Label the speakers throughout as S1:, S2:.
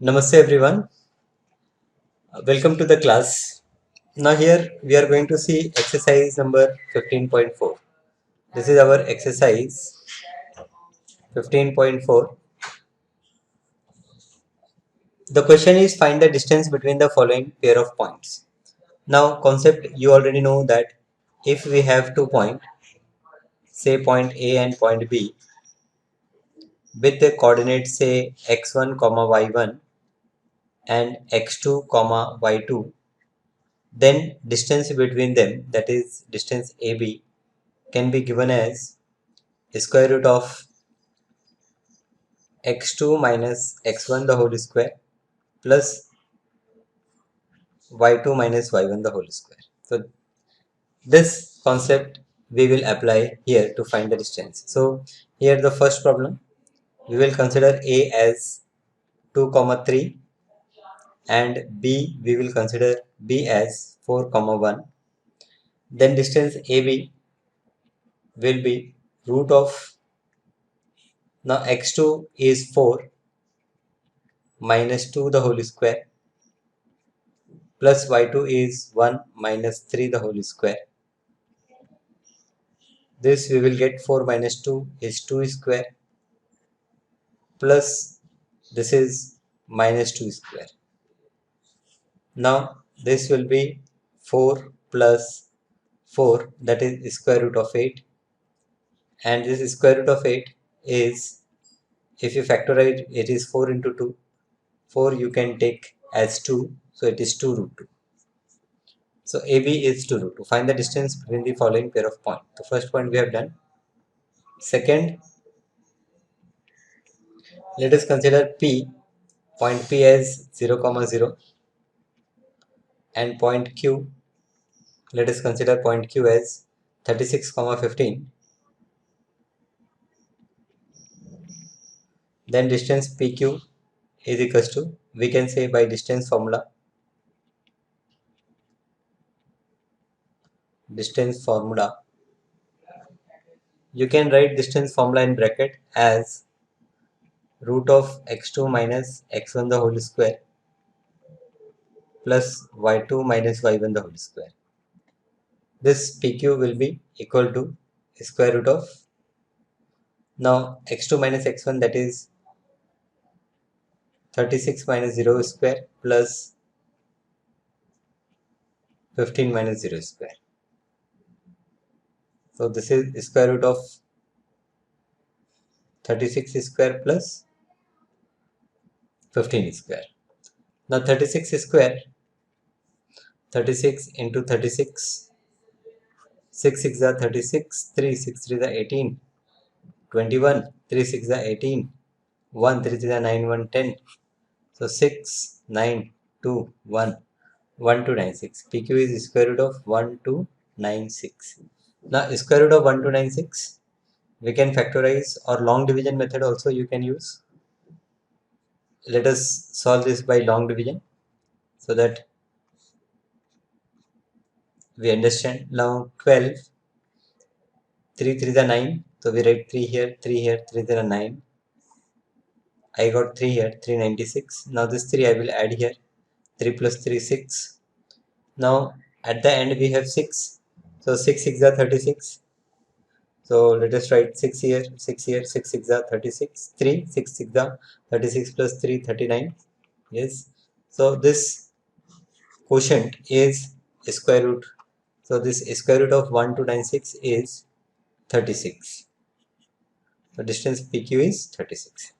S1: Namaste everyone. Welcome to the class. Now here we are going to see exercise number 15.4. This is our exercise 15.4. The question is find the distance between the following pair of points. Now concept you already know that if we have 2 points, say point A and point B, with the coordinates say x1, y1 and x2, y2, then distance between them, that is distance AB, can be given as square root of x2 minus x1 the whole square plus y2 minus y1 the whole square. So this concept we will apply here to find the distance. So here the first problem, we will consider A as 2 comma 3 and B we will consider B as 4 comma 1. Then distance AB will be root of, now x2 is 4 minus 2 the whole square plus y2 is 1 minus 3 the whole square. This we will get 4 minus 2 is 2 square plus this is minus 2 square. Now this will be 4 plus 4, that is square root of 8, and this square root of 8 is, if you factorize it, is 4 into 2. 4 you can take as 2, so it is 2 root 2. So AB is 2 root 2. Find the distance between the following pair of points. The first point we have done. Second, let us consider P, point P as 0 comma 0, and point Q, let us consider point Q as 36 comma 15. Then distance PQ is equals to, we can say by distance formula, you can write distance formula in bracket as root of x2 minus x1 the whole square plus y2 minus y1 the whole square. This PQ will be equal to square root of, now x2 minus x1, that is 36 minus 0 square plus 15 minus 0 square. So this is square root of 36 square plus 15 square. Now 36 square, 36 into 36, 6 6 are 36, 3 6 3 are 18, 21, 3 6 are 18, 1 3 3 are 9 1 10. So 6 9 2 1 1296. PQ is square root of 1296. Now square root of 1296 we can factorize, or long division method also you can use. Let us solve this by long division so that we understand. Now 12, 3 3 is 9, so we write 3 here, 3 here, 3 is 9. I got 3 here, 396. Now this 3 I will add here, 3 plus 3 6. Now at the end we have 6, so 6 6 are 36. So let us write 6 here, 6 here, 6 6 are 36, 3 6 6 are 36 plus 3 39. Yes, so this quotient is square root. So this square root of 1296 is 36. So distance PQ is 36.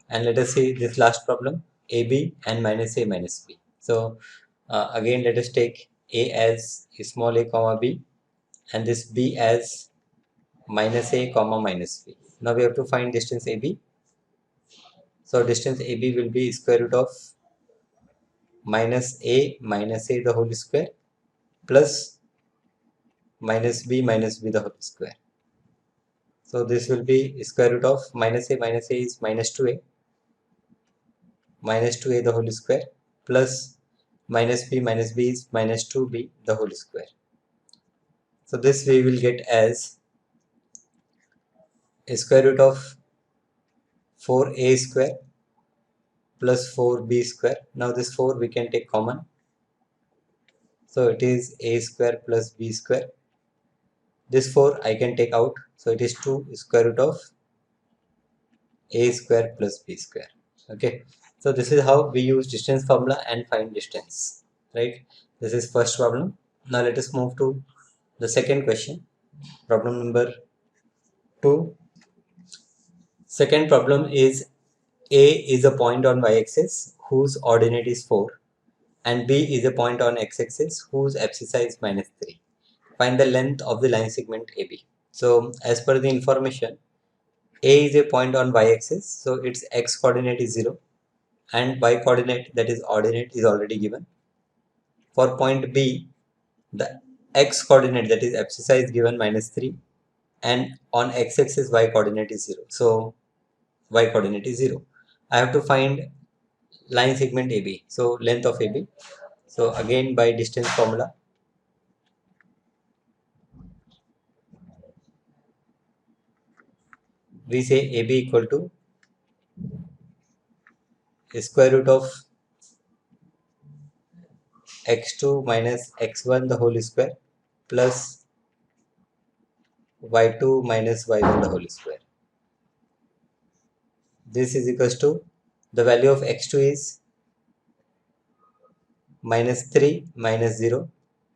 S1: And let us see this last problem, AB and minus A minus B. So again let us take A as small a comma B and this B as minus A comma minus B. Now we have to find distance AB. So distance AB will be square root of minus A the whole square plus minus B the whole square. So this will be square root of minus A is minus 2A the whole square plus minus B is minus 2B the whole square. So this we will get as square root of 4A square plus 4b square. Now this 4 we can take common. So it is a square plus b square. This 4 I can take out. So it is 2 square root of a square plus b square. Okay. So this is how we use distance formula and find distance. Right. This is first problem. Now let us move to the second question. Problem number 2. Second problem is A is a point on y-axis whose ordinate is 4 and B is a point on x-axis whose abscissa is -3. Find the length of the line segment AB. So as per the information, A is a point on y-axis, so its x coordinate is 0 and y coordinate, that is ordinate, is already given. For point B, the x coordinate, that is abscissa, is given -3 and on x-axis y coordinate is 0. So y coordinate is 0. I have to find line segment AB, so length of AB. So again by distance formula, we say AB equal to square root of x2 minus x1 the whole square plus y2 minus y1 the whole square. This is equals to, the value of x2 is -3 minus 0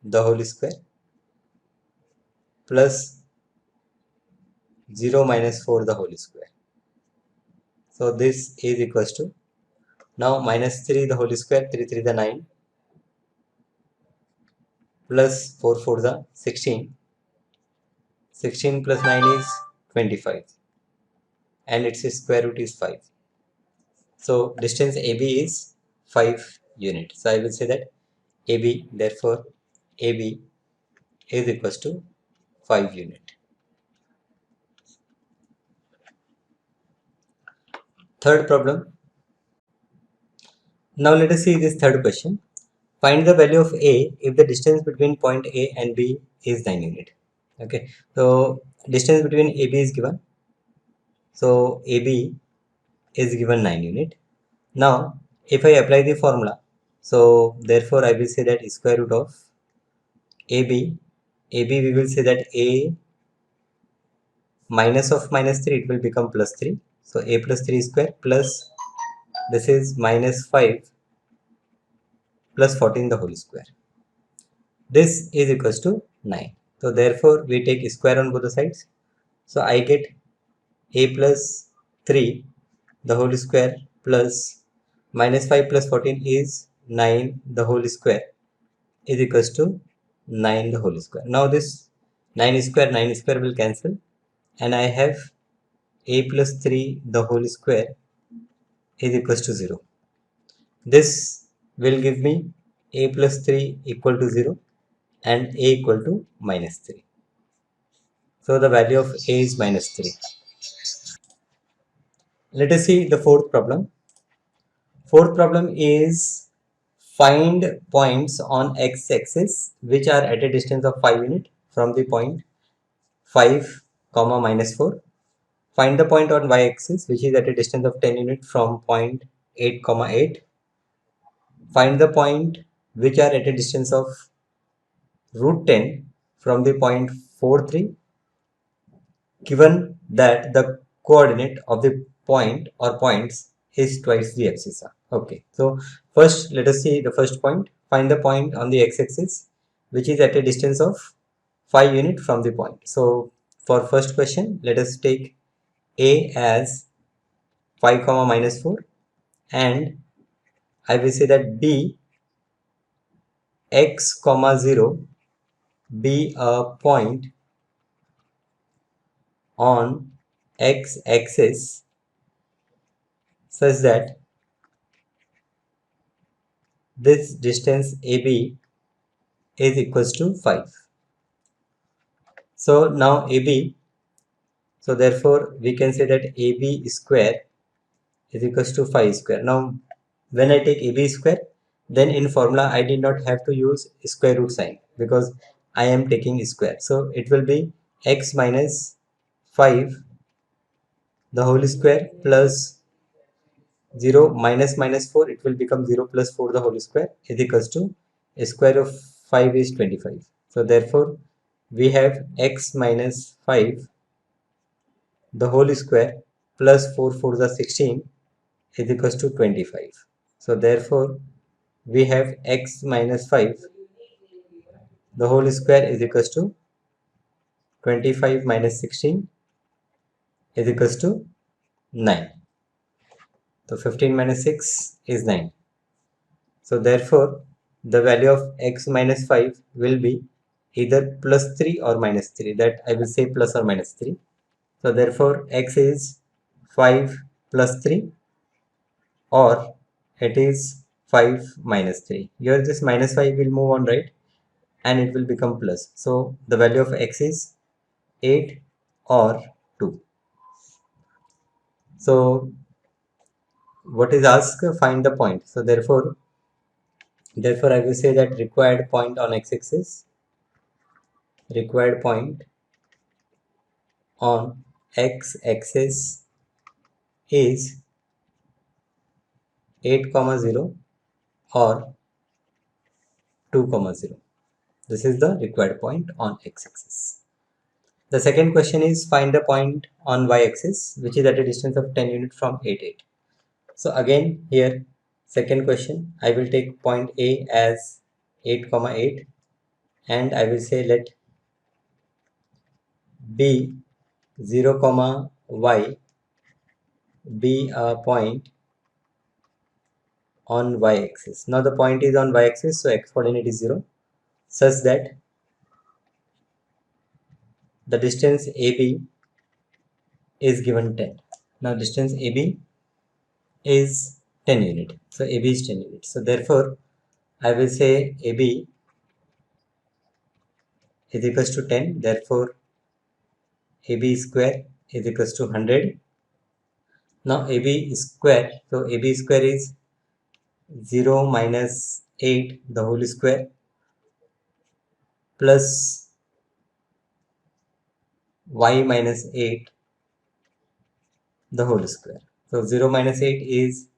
S1: the whole square plus 0 minus 4 the whole square. So this is equals to, now -3 the whole square, 3 3 the 9 plus 4 4 the 16. 16 plus 9 is 25 and its square root is 5. So distance AB is 5 units. So I will say that AB, therefore AB is equals to 5 unit. Third problem. Now let us see this third question. Find the value of A if the distance between point A and B is 9 unit. Okay. So distance between AB is given. So AB is given 9 unit. Now if I apply the formula, so therefore I will say that square root of AB we will say that A minus of -3, it will become +3. So A plus 3 square plus, this is -5 plus 14 the whole square. This is equals to 9. So therefore we take square on both the sides. So I get A plus 3 the whole square plus -5 plus 14 is 9 the whole square is equals to 9 the whole square. Now this 9 square will cancel and I have A plus 3 the whole square is equals to 0. This will give me A plus 3 equal to 0 and A equal to -3. So the value of A is -3. Let us see the fourth problem. Fourth problem is find points on x-axis which are at a distance of 5 unit from the point 5, -4. Find the point on y-axis which is at a distance of 10 unit from point 8, 8. Find the point which are at a distance of √10 from the point 4, 3, given that the coordinate of the point or points is twice the abscissa. Okay, so first let us see the first point. Find the point on the x-axis which is at a distance of 5 unit from the point. So for first question, let us take A as 5, -4 and I will say that B x, 0 be a point on x-axis such that this distance AB is equals to 5. So now AB, so therefore we can say that AB square is equals to 5 square. Now when I take AB square, then in formula I did not have to use square root sign because I am taking square. So it will be x minus 5 the whole square plus 0 minus minus 4, it will become 0 plus 4 the whole square is equals to square of 5 is 25. So therefore we have x minus 5 the whole square plus 4 4 the 16 is equals to 25. So therefore we have x minus 5 the whole square is equals to 25 minus 16 is equals to 9. So 15 minus 6 is 9. So therefore the value of x minus 5 will be either plus 3 or minus 3. That I will say plus or minus 3. So therefore x is 5 plus 3 or it is 5 minus 3. Here this minus 5 will move on, right, and it will become plus. So the value of x is 8 or 2. So what is asked? Find the point. So therefore I will say that required point on x-axis, required point on x-axis is 8 comma 0 or 2 comma 0. This is the required point on x-axis. The second question is find the point on y-axis which is at a distance of 10 units from 8 8. So again here second question, I will take point A as 8 comma 8 and I will say let B 0 comma y be a point on y-axis. Now the point is on y-axis, so x coordinate is 0 such that the distance AB is given 10. Now distance AB is 10 unit. So AB is 10 units. So therefore I will say AB is equals to 10. Therefore AB square is equals to 100. Now AB square, so AB square is 0 minus 8 the whole square plus y minus 8 the whole square. So 0 minus 8 is,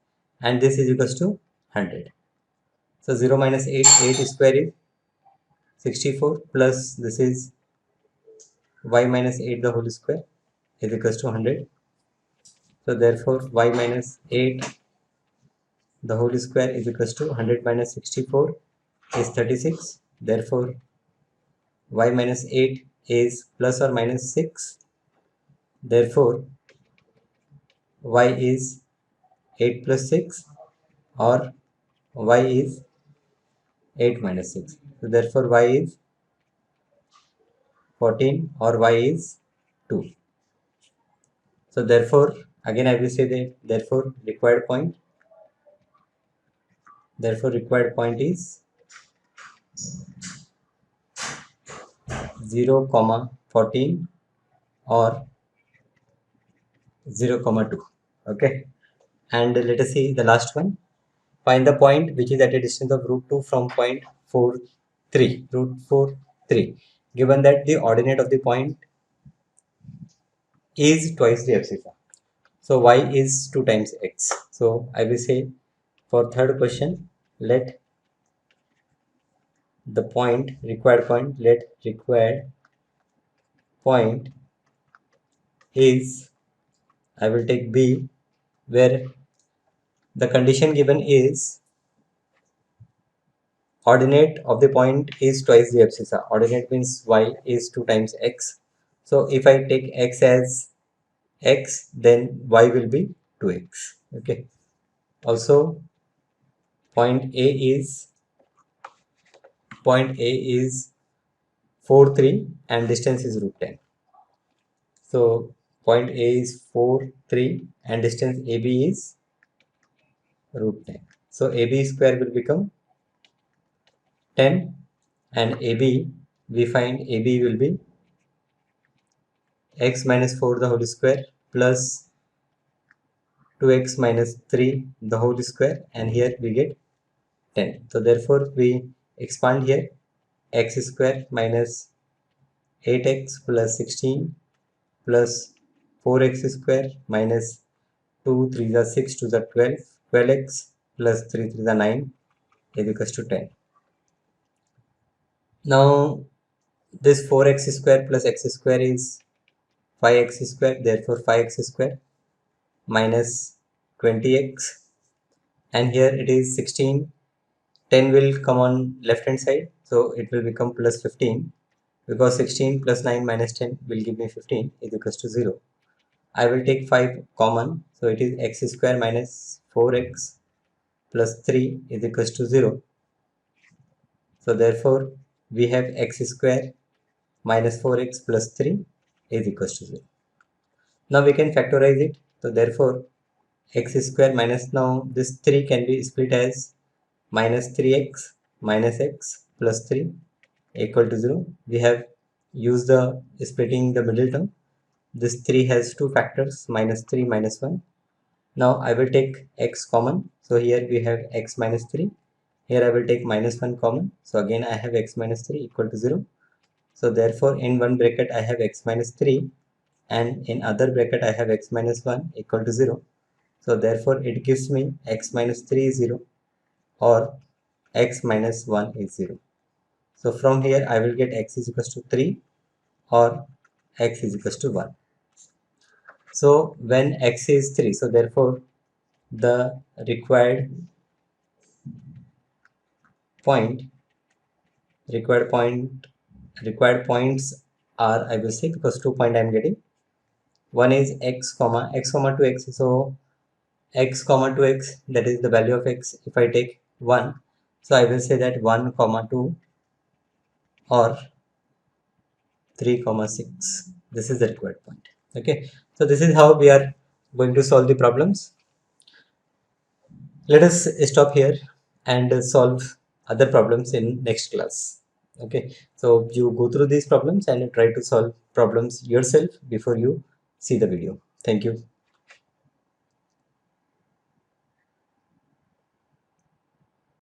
S1: and this is equals to 100. So 0 minus 8, 8 square is 64 plus this is y minus 8 the whole square is equals to 100. So therefore y minus 8 the whole square is equals to 100 minus 64 is 36. Therefore y minus 8 is plus or minus 6. Therefore y is 8 plus 6 or y is 8 minus 6. So therefore y is 14 or y is 2. So therefore again I will say that therefore required point is 0 comma 14 or 0 comma 2. Okay, and let us see the last one. Find the point which is at a distance of root 2 from point 4 3 root 4 3, given that the ordinate of the point is twice the abscissa. So y is 2 times x. So I will say for third question, let the point required point, let required point is, I will take B, where the condition given is ordinate of the point is twice the abscissa. Ordinate means y is 2 times x. So if I take x as x, then y will be 2x. Okay. Also point A is 4 3 and distance is root 10. So point A is 4 3 and distance AB is root 10. So AB square will become 10 and AB, we find AB will be x minus 4 the whole square plus 2x minus 3 the whole square, and here we get 10. So therefore we expand here, x square minus 8x plus 16 plus 4x square minus 2 3 are 6, 2 are 12, 12x plus 3 3 are 9 is equals to 10. Now this 4x square plus x square is 5x square, therefore 5x square minus 20x, and here it is 16. 10 will come on left hand side, so it will become plus 15, because 16 plus 9 minus 10 will give me 15 is equals to 0. I will take 5 common, so it is x square minus 4x plus 3 is equals to 0. So therefore we have x square minus 4x plus 3 is equals to 0. Now we can factorize it. So therefore x square minus, now this 3 can be split as minus 3x minus x plus 3 equal to 0. We have used the splitting the middle term. This 3 has two factors, minus 3 minus 1. Now I will take x common. So here we have x minus 3. Here I will take minus 1 common. So again I have x minus 3 equal to 0. So therefore in one bracket I have x minus 3 and in other bracket I have x minus 1 equal to 0. So therefore it gives me x minus 3 is 0 or x minus 1 is 0. So from here I will get x is equals to 3 or x is equals to 1. So when x is 3, so therefore the required point required points are, I will say, because 2 point I am getting. One is x comma 2x. So x comma 2x, that is the value of x. If I take 1, so I will say that 1 comma 2 or 3 comma 6. This is the required point. Okay, so this is how we are going to solve the problems. Let us stop here and solve other problems in next class. Okay, so you go through these problems and try to solve problems yourself before you see the video. Thank you.